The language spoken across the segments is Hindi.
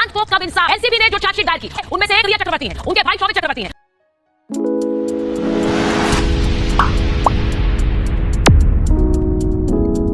सुशांत को कब इंसाफ? एनसीबी ने जो चार्जशीट दायर की उनमें से एक रिया चक्रवर्ती है, उनके भाई शौविक चक्रवर्ती हैं।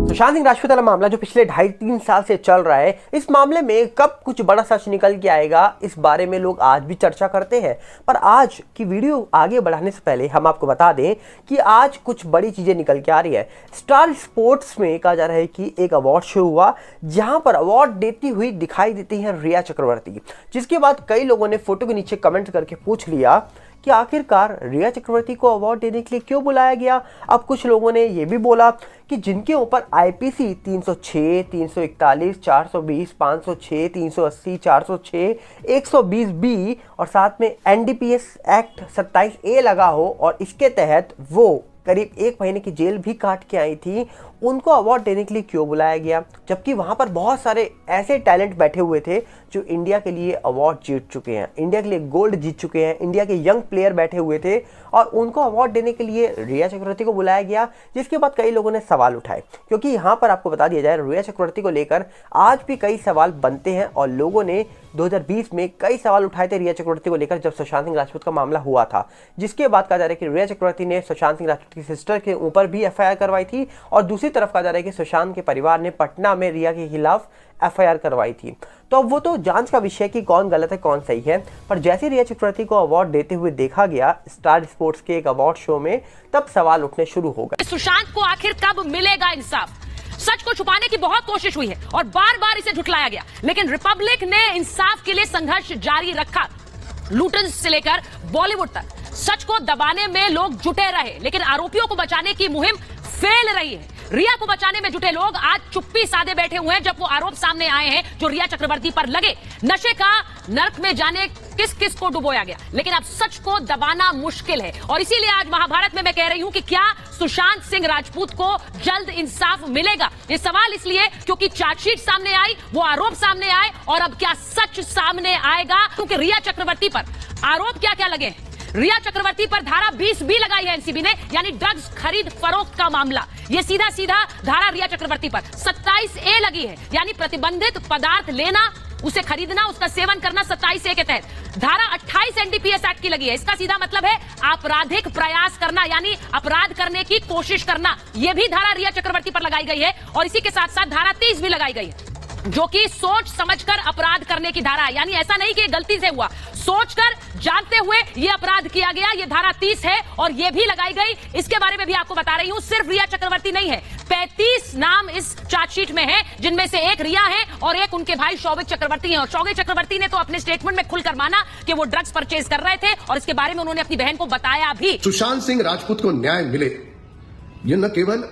सुशांत सिंह राजपूत वाला मामला जो पिछले 2.5-3 साल से चल रहा है, इस मामले में कब कुछ बड़ा सच निकल के आएगा, इस बारे में लोग आज भी चर्चा करते हैं। पर आज की वीडियो आगे बढ़ाने से पहले हम आपको बता दें कि आज कुछ बड़ी चीजें निकल के आ रही है। स्टार स्पोर्ट्स में कहा जा रहा है कि एक अवार्ड शो हुआ जहां पर अवार्ड देती हुई दिखाई देती है रिया चक्रवर्ती, जिसके बाद कई लोगों ने फोटो के नीचे कमेंट करके पूछ लिया कि आखिरकार रिया चक्रवर्ती को अवार्ड देने के लिए क्यों बुलाया गया। अब कुछ लोगों ने यह भी बोला कि जिनके ऊपर आईपीसी 306, 341, 420, 506, 380, 406, 120B और साथ में एनडीपीएस एक्ट 27A लगा हो और इसके तहत वो करीब 1 महीने की जेल भी काट के आई थी, उनको अवार्ड देने के लिए क्यों बुलाया गया, जबकि वहां पर बहुत सारे ऐसे टैलेंट बैठे हुए थे जो इंडिया के लिए अवार्ड जीत चुके हैं, इंडिया के लिए गोल्ड जीत चुके हैं, इंडिया के यंग प्लेयर बैठे हुए थे और उनको अवार्ड देने के लिए रिया चक्रवर्ती को बुलाया गया। जिसके बाद कई लोगों ने सवाल उठाए, क्योंकि यहाँ पर आपको बता दिया जाए रिया चक्रवर्ती को लेकर आज भी कई सवाल बनते हैं और लोगों ने 2020 में कई सवाल उठाए थे रिया चक्रवर्ती को लेकर जब सुशांत सिंह राजपूत का मामला हुआ था। जिसके बाद कहा जा रहा है कि रिया चक्रवर्ती ने सुशांत सिंह राजपूत की सिस्टर के ऊपर भी एफआईआर करवाई थी और दूसरी तरफ कहा जा रहा है कि सुशांत के परिवार ने पटना में रिया के खिलाफ एफआईआर करवाई थी। तो अब वो तो जांच का विषय कि कौन गलत है कौन सही है, पर जैसे रिया चक्रवर्ती को अवार्ड देते हुए देखा गया स्टार स्पोर्ट्स के एक अवार्ड शो में, तब सवाल उठने शुरू हो गए। सुशांत को आखिर कब मिलेगा इंसाफ? सच को छुपाने की बहुत कोशिश हुई है और बार बार इसे झुठलाया गया, लेकिन रिपब्लिक ने इंसाफ के लिए संघर्ष जारी रखा। लुटेंस से लेकर बॉलीवुड तक सच को दबाने में लोग जुटे रहे, लेकिन आरोपियों को बचाने की मुहिम फेल रही है। रिया को बचाने में जुटे लोग आज चुप्पी साधे बैठे हुए हैं जब वो आरोप सामने आए हैं जो रिया चक्रवर्ती पर लगे। नशे का नर्क में जाने किस किस को डुबोया गया, लेकिन अब सच को दबाना मुश्किल है और इसीलिए आज महाभारत में मैं कह रही हूं कि क्या सुशांत सिंह राजपूत को जल्द इंसाफ मिलेगा। ये सवाल इसलिए क्योंकि चार्जशीट सामने आई, वो आरोप सामने आए और अब क्या सच सामने आएगा, क्योंकि रिया चक्रवर्ती पर आरोप क्या क्या लगे हैं। रिया चक्रवर्ती पर धारा 20B लगाई है एनसीबी ने, यानी ड्रग्स खरीद फरोख्त का मामला। ये सीधा सीधा धारा रिया चक्रवर्ती पर 27A लगी है, यानी प्रतिबंधित पदार्थ लेना, उसे खरीदना, उसका सेवन करना 27A के तहत। धारा 28 एनडीपीएस एक्ट की लगी है, इसका सीधा मतलब है आपराधिक प्रयास करना, यानी अपराध करने की कोशिश करना। यह भी धारा रिया चक्रवर्ती पर लगाई गई है और इसी के साथ साथ धारा 30 भी लगाई गई है, जो कि सोच समझकर अपराध करने की धारा है, यानी ऐसा नहीं कि गलती से हुआ, सोचकर जानते हुए यह अपराध किया गया। यह धारा 30 है और यह भी लगाई गई। इसके बारे में भी आपको बता रही हूं, सिर्फ रिया चक्रवर्ती नहीं है, 35 नाम इस चार्जशीट में है, जिनमें से एक रिया है और एक उनके भाई शौविक चक्रवर्ती हैं। और शौविक चक्रवर्ती ने तो अपने स्टेटमेंट में खुलकर माना कि वो ड्रग्स परचेज कर रहे थे और इसके बारे में उन्होंने अपनी बहन को बताया भी। सुशांत सिंह राजपूत को न्याय मिले, यह न केवल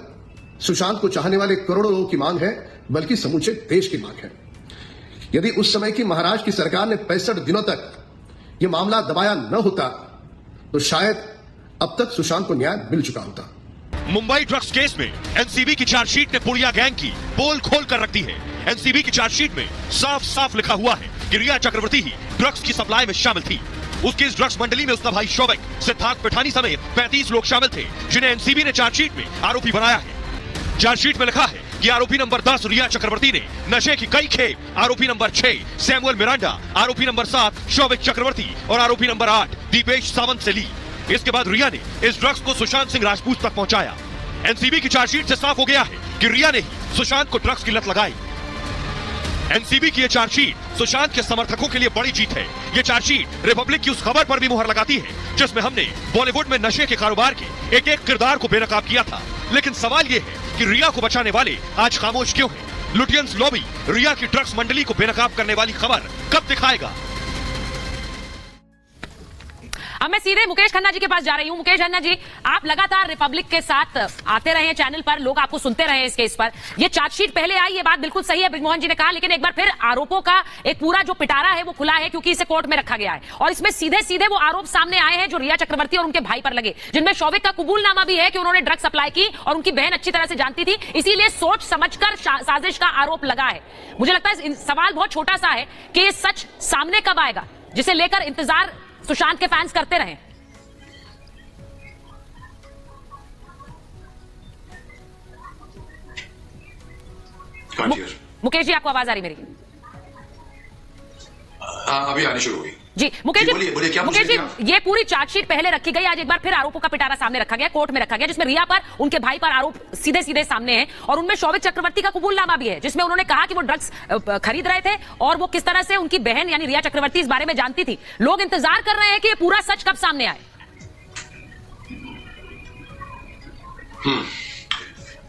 सुशांत को चाहने वाले करोड़ों लोगों की मांग है, बल्कि समूचे देश की मांग है। यदि उस समय की महाराष्ट्र की सरकार ने 65 दिनों तक यह मामला दबाया न होता तो शायद अब तक सुशांत को न्याय मिल चुका होता। मुंबई ड्रग्स केस में एनसीबी की चार्जशीट ने पुड़िया गैंग की पोल खोल कर रख दी है। एनसीबी की चार्जशीट में साफ साफ लिखा हुआ है कि रिया चक्रवर्ती ही ड्रग्स की सप्लाई में शामिल थी। उसकी इस ड्रग्स मंडली में उसका भाई शौविक, सिद्धार्थ पिठानी समेत 35 लोग शामिल थे, जिन्हें एनसीबी ने चार्जशीट में आरोपी बनाया है। चार्जशीट में लिखा है कि आरोपी नंबर 10 रिया चक्रवर्ती ने नशे की कई खेप, आरोपी नंबर 6 सैमुअल मिरांडा, आरोपी नंबर 7 शौविक चक्रवर्ती और आरोपी नंबर 8 दीपेश सावंत से ली। इसके बाद रिया ने इस ड्रग्स को सुशांत सिंह राजपूत तक पहुंचाया। एनसीबी की चार्जशीट से साफ हो गया है कि रिया ने ही सुशांत को ड्रग्स की लत लगाई। एनसीबी की यह चार्जशीट सुशांत के समर्थकों के लिए बड़ी जीत है। यह चार्जशीट रिपब्लिक की उस खबर पर भी मुहर लगाती है जिसमें हमने बॉलीवुड में नशे के कारोबार के एक एक किरदार को बेनकाब किया था। लेकिन सवाल यह है कि रिया को बचाने वाले आज खामोश क्यों हैं? लुटियंस लॉबी रिया की ड्रग्स मंडली को बेनकाब करने वाली खबर कब दिखाएगा? अब मैं सीधे मुकेश खन्ना जी के पास जा रही हूं। मुकेश खन्ना जी, आप लगातार रिपब्लिक के साथ आते रहे हैं चैनल पर, लोग आपको सुनते रहे इस केस पर। ये चार्जशीट पहले आई, ये बात बिल्कुल सही है ब्रिजमोहन जी ने कहा, लेकिन एक बार फिर आरोपों का एक पूरा जो पिटारा है वो खुला है, क्योंकि इसे कोर्ट में रखा गया है और इसमें सीधे सीधे वो आरोप सामने आए हैं जो रिया चक्रवर्ती और उनके भाई पर लगे, जिनमें शौविक का कबूलनामा भी है कि उन्होंने ड्रग्स सप्लाई की और उनकी बहन अच्छी तरह से जानती थी, इसीलिए सोच समझकर साजिश का आरोप लगा है। मुझे लगता है सवाल बहुत छोटा सा है कि ये सच सामने कब आएगा, जिसे लेकर इंतजार सुशांत के फैंस करते रहे। मुकेश जी, आपको आवाज आ रही मेरी? अभी आनी शुरू हुई। जी मुकेश जी, बोलिए क्या मुकेश जी, ये पूरी चार्जशीट पहले रखी गई, आज एक बार फिर आरोपों का पिटारा सामने रखा गया, कोर्ट में रखा गया, जिसमें रिया पर, उनके भाई पर आरोप सीधे सीधे सामने हैं और उनमें शौविक चक्रवर्ती का कबूलनामा भी है, जिसमें उन्होंने कहा कि वो ड्रग्स खरीद रहे थे और वो किस तरह से उनकी बहन यानी रिया चक्रवर्ती इस बारे में जानती थी। लोग इंतजार कर रहे हैं कि ये पूरा सच कब सामने आए।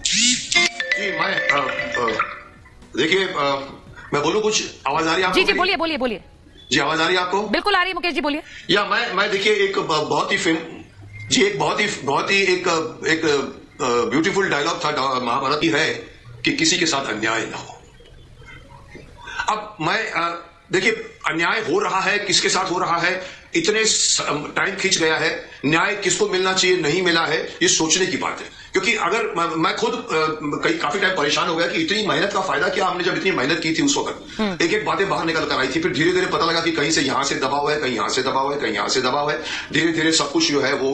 जी मैं देखिए मैं बोलूं कुछ, आवाज आ रही है आपको? जी बोलिए बोलिए बोलिए। जी आवाज आ रही है आपको? बिल्कुल आ रही है मुकेश जी, बोलिए। या मैं देखिए एक बहुत ही एक ब्यूटीफुल डायलॉग था महाभारत की, है कि किसी के साथ अन्याय ना हो। अब मैं देखिए अन्याय हो रहा है, किसके साथ हो रहा है, इतने टाइम खींच गया है, न्याय किसको मिलना चाहिए नहीं मिला है, ये सोचने की बात है। क्योंकि अगर मैं खुद काफी टाइम परेशान हो गया कि इतनी मेहनत का फायदा क्या, हमने जब इतनी मेहनत की थी उस वक्त एक एक बातें बाहर निकल कर आई थी, फिर धीरे धीरे पता लगा कि कहीं से यहां से दबाव है, कहीं यहां से दबाव है, कहीं यहां से दबाव है, धीरे धीरे सब कुछ जो है वो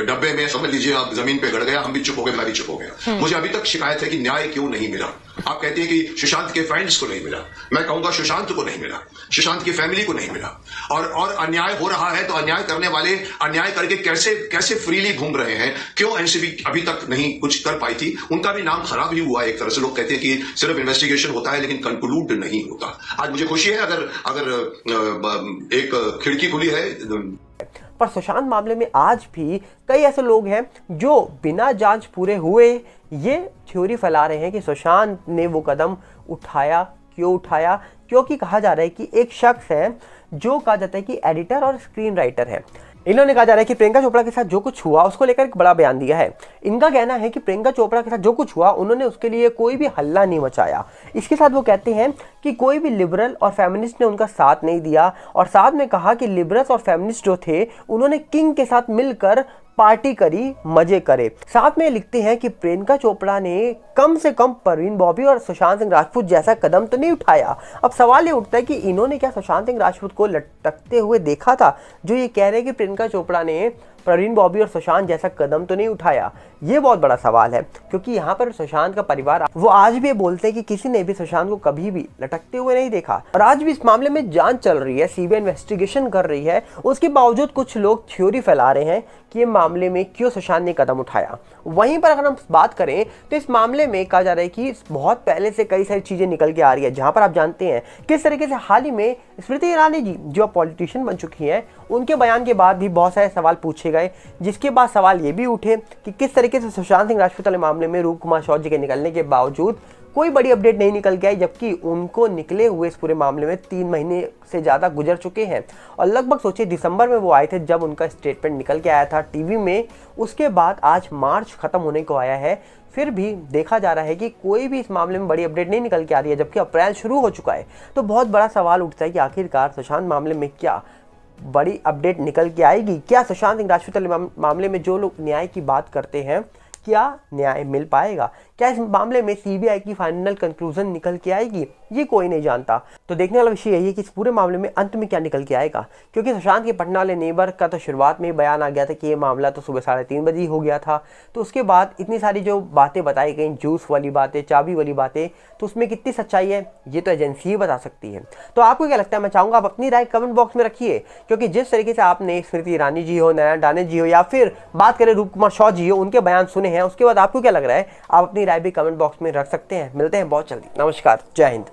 डब्बे में समझ लीजिए आप जमीन पे गड़ गया, हम भी चुप हो गए, मैं भी चुप हो गया। मुझे अभी तक शिकायत है कि न्याय क्यों नहीं मिला। आप कहते हैं कि सुशांत के फ्रेंड्स को नहीं मिला, मैं कहूंगा सुशांत को नहीं मिला, सुशांत की फैमिली को नहीं मिला, और अन्याय हो रहा है तो अन्याय करने वाले अन्याय करके कैसे फ्रीली घूम रहे हैं, क्यों एनसीबी अभी तक नहीं कुछ कर पाई थी, उनका भी नाम खराब ही हुआ है एक तरह से। लोग कहते हैं कि सिर्फ इन्वेस्टिगेशन होता है लेकिन कंक्लूड नहीं होता। आज मुझे खुशी है अगर एक खिड़की खुली है। पर सुशांत मामले में आज भी कई ऐसे लोग हैं जो बिना जांच पूरे हुए ये थ्योरी फैला रहे हैं कि सुशांत ने वो कदम उठाया। क्यों उठाया? क्योंकि कहा जा रहा है कि एक शख्स है जो कहा जाता है कि एडिटर और स्क्रीन राइटर है। इन्होंने कहा जा रहा है कि प्रियंका चोपड़ा के साथ जो कुछ हुआ उसको लेकर एक बड़ा बयान दिया है। इनका कहना है कि प्रियंका चोपड़ा के साथ जो कुछ हुआ उन्होंने उसके लिए कोई भी हल्ला नहीं मचाया। इसके साथ वो कहते हैं कि कोई भी लिबरल और फेमिनिस्ट ने उनका साथ नहीं दिया, और साथ में कहा कि लिबरल्स और फेमिनिस्ट जो थे उन्होंने किंग के साथ मिलकर पार्टी करी, मजे करे। साथ में लिखते हैं कि प्रियंका चोपड़ा ने कम से कम परवीन बॉबी और सुशांत सिंह राजपूत जैसा कदम तो नहीं उठाया। अब सवाल ये उठता है कि इन्होंने क्या सुशांत सिंह राजपूत को लटकते हुए देखा था, जो ये कह रहे हैं कि प्रियंका चोपड़ा ने परवीन बॉबी और सुशांत जैसा कदम तो नहीं उठाया। ये बहुत बड़ा सवाल है, क्योंकि यहाँ पर सुशांत का परिवार वो आज भी बोलते हैं कि किसी ने भी सुशांत को कभी भी लटकते हुए नहीं देखा, और आज भी इस मामले में जांच चल रही है, सीबीआई इन्वेस्टिगेशन कर रही है। उसके बावजूद कुछ लोग थ्योरी फैला रहे हैं कि ये मामले में क्यों सुशांत ने कदम उठाया। वहीं पर अगर हम बात करें तो इस मामले में कहा जा रहा है कि बहुत पहले से कई सारी चीजें निकल के आ रही है, जहां पर आप जानते हैं किस तरीके से हाल ही में स्मृति ईरानी जी जो पॉलिटिशियन बन चुकी हैं, उनके बयान के बाद भी बहुत सारे सवाल पूछे गए, जिसके बाद सवाल ये भी उठे कि किस तरीके से सुशांत सिंह राजपूत वाले मामले में रूप कुमार शॉ जी के निकलने के बावजूद कोई बड़ी अपडेट नहीं निकल के आई, जबकि उनको निकले हुए इस पूरे मामले में 3 महीने से ज़्यादा गुजर चुके हैं। और लगभग सोचिए दिसंबर में वो आए थे जब उनका स्टेटमेंट निकल के आया था टीवी में, उसके बाद आज मार्च खत्म होने को आया है, फिर भी देखा जा रहा है कि कोई भी इस मामले में बड़ी अपडेट नहीं निकल के आ रही है, जबकि अप्रैल शुरू हो चुका है। तो बहुत बड़ा सवाल उठता है कि आखिरकार सुशांत मामले में क्या बड़ी अपडेट निकल के आएगी? क्या सुशांत सिंह राजपूत मामले में जो लोग न्याय की बात करते हैं, क्या न्याय मिल पाएगा? क्या इस मामले में सीबीआई की फाइनल कंक्लूजन निकल के आएगी? ये कोई नहीं जानता। तो देखने वाला विषय यही है कि इस पूरे मामले में अंत में क्या निकल के आएगा, क्योंकि सुशांत के पटना वाले नेबर का तो शुरुआत में बयान आ गया था कि ये मामला तो सुबह 3:30 बजे हो गया था। तो उसके बाद इतनी सारी जो बातें बताई गई, जूस वाली बातें, चाबी वाली बातें, तो उसमें कितनी सच्चाई है ये तो एजेंसी ही बता सकती है। तो आपको क्या लगता है? मैं चाहूँगा आप अपनी राय कमेंट बॉक्स में रखिए, क्योंकि जिस तरीके से आपने स्मृति ईरानी जी हो, नारायण राणे जी हो, या फिर बात करें रूप कुमार शॉ जी हो, उनके बयान सुने हैं, उसके बाद आपको क्या लग रहा है? आप अपनी राय भी कमेंट बॉक्स में रख सकते हैं। मिलते हैं बहुत जल्दी। नमस्कार, जय हिंद।